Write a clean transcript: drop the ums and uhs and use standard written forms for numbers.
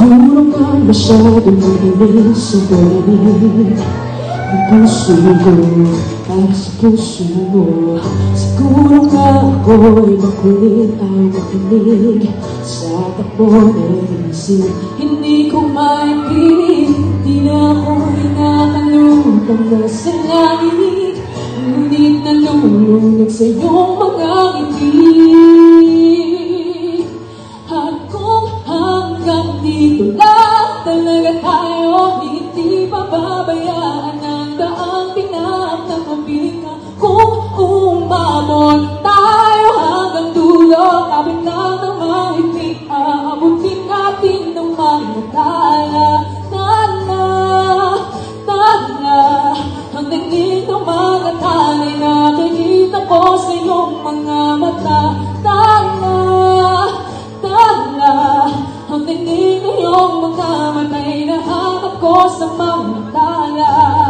Siguro ka masyadong mahilig sa pag-ibig ang puso ko para sa puso mo. Siguro ka ako'y makulit ang makinig sa takbo ng isip. Hindi ko maipilit, di na ako inakalutang nasa langit, ngunit nalulunod sa iyong mga ngiti. At kung hanggang dito lang talaga tayo, hindi pababayaan ang daang pinagkakapiling ka. Kung umabot tayo hanggang dulo, kapit lang ng mahigpit, aabutin natin ng mga tala. Tala, tala, ang tingin ng mga talay nakikita ko sa iyong mga mata. Tala, tala, ang tingin ng iyong mga matay nahanap ko sa mga tala.